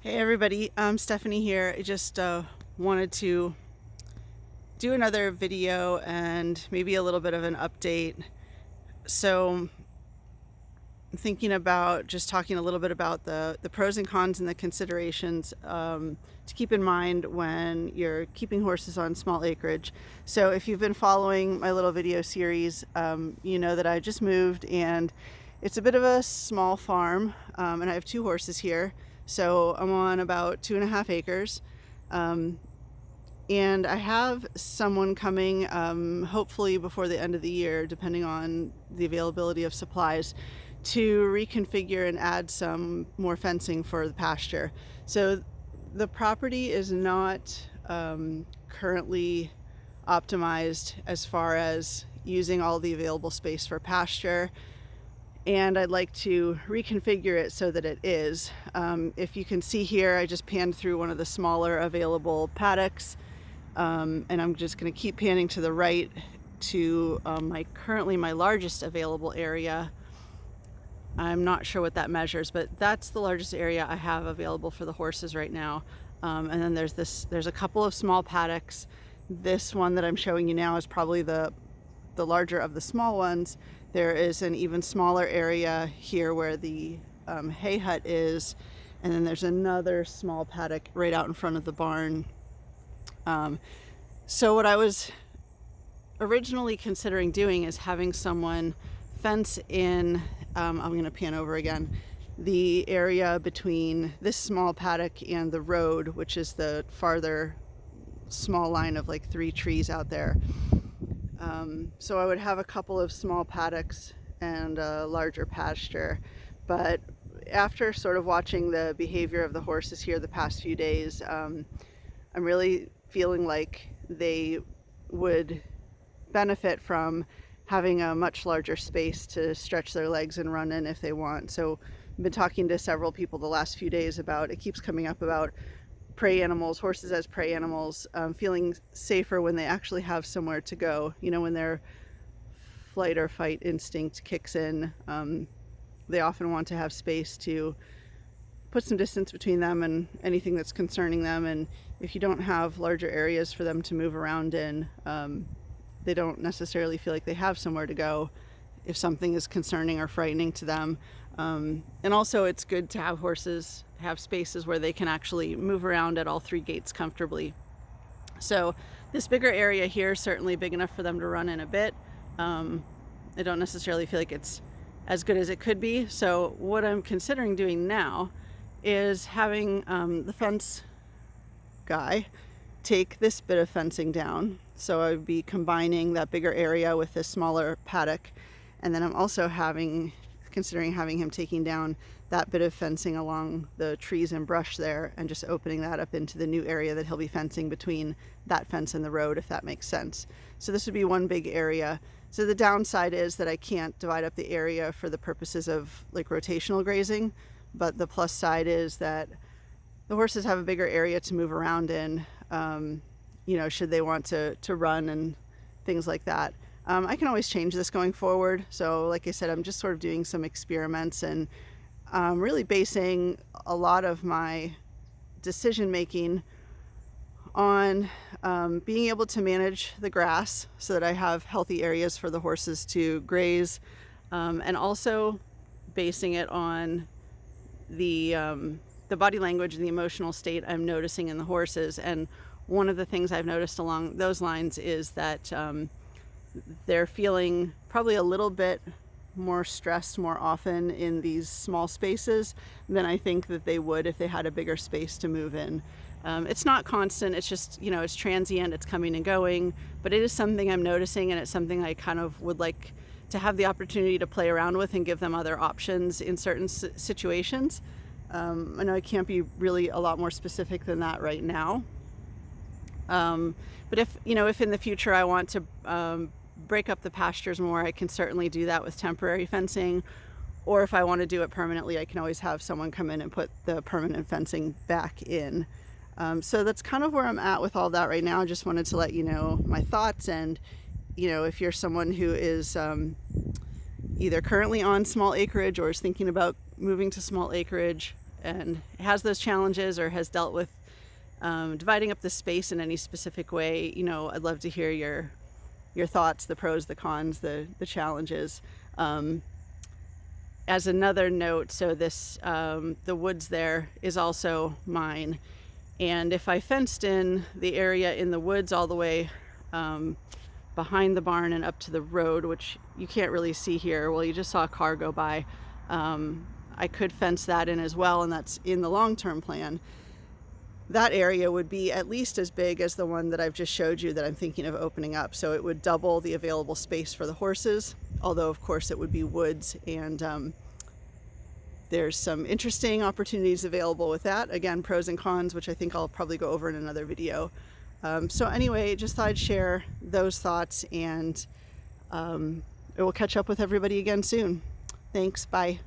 Hey everybody, Stephanie here. I just wanted to do another video and maybe a little bit of an update. So I'm thinking about just talking a little bit about the pros and cons and the considerations to keep in mind when you're keeping horses on small acreage. So if you've been following my little video series, you know that I just moved and it's a bit of a small farm, and I have two horses here. So I'm on about 2.5 acres. And I have someone coming, hopefully before the end of the year, depending on the availability of supplies, to reconfigure and add some more fencing for the pasture. So the property is not currently optimized as far as using all the available space for pasture, and I'd like to reconfigure it so that it is. If you can see here, I just panned through one of the smaller available paddocks, and I'm just going to keep panning to the right to currently my largest available area. I'm not sure what that measures, but that's the largest area I have available for the horses right now. And then there's a couple of small paddocks. This one that I'm showing you now is probably the larger of the small ones. There is an even smaller area here where the hay hut is, and then there's another small paddock right out in front of the barn. So what I was originally considering doing is having someone fence in, I'm going to pan over again, the area between this small paddock and the road, which is the farther small line of like 3 trees out there. So I would have a couple of small paddocks and a larger pasture. But after sort of watching the behavior of the horses here the past few days, I'm really feeling like they would benefit from having a much larger space to stretch their legs and run in if they want. So I've been talking to several people the last few days about, it keeps coming up about prey animals, horses as prey animals, feeling safer when they actually have somewhere to go. You know, when their flight or fight instinct kicks in, they often want to have space to put some distance between them and anything that's concerning them. And if you don't have larger areas for them to move around in, they don't necessarily feel like they have somewhere to go if something is concerning or frightening to them. And also it's good to have horses have spaces where they can actually move around at all 3 gates comfortably. So this bigger area here is certainly big enough for them to run in a bit. I don't necessarily feel like it's as good as it could be. So what I'm considering doing now is having the fence guy take this bit of fencing down. So I would be combining that bigger area with this smaller paddock. And then I'm also considering having him taking down that bit of fencing along the trees and brush there and just opening that up into the new area that he'll be fencing between that fence and the road, if that makes sense. So this would be one big area. So the downside is that I can't divide up the area for the purposes of like rotational grazing, but the plus side is that the horses have a bigger area to move around in, you know, should they want to run and things like that. I can always change this going forward. So like I said, I'm just sort of doing some experiments and really basing a lot of my decision making on being able to manage the grass so that I have healthy areas for the horses to graze, and also basing it on the body language and the emotional state I'm noticing in the horses. And one of the things I've noticed along those lines is that they're feeling probably a little bit more stressed more often in these small spaces than I think that they would if they had a bigger space to move in. It's not constant, it's just, you know, it's transient, it's coming and going, but it is something I'm noticing, and it's something I kind of would like to have the opportunity to play around with and give them other options in certain situations. I know I can't be really a lot more specific than that right now. But if in the future I want to break up the pastures more, I can certainly do that with temporary fencing. Or if I want to do it permanently, I can always have someone come in and put the permanent fencing back in. So that's kind of where I'm at with all that right now. I just wanted to let you know my thoughts, and if you're someone who is either currently on small acreage or is thinking about moving to small acreage, and has those challenges or has dealt with dividing up the space in any specific way, you know, I'd love to hear your thoughts, the pros, the cons, the challenges. As another note, so this the woods there is also mine, and if I fenced in the area in the woods all the way behind the barn and up to the road, which you can't really see here, well, you just saw a car go by, I could fence that in as well, and that's in the long-term plan. That area would be at least as big as the one that I've just showed you that I'm thinking of opening up. So it would double the available space for the horses, although of course it would be woods, and there's some interesting opportunities available with that. Again, pros and cons, which I think I'll probably go over in another video. So anyway, just thought I'd share those thoughts, and I will catch up with everybody again soon. Thanks, bye.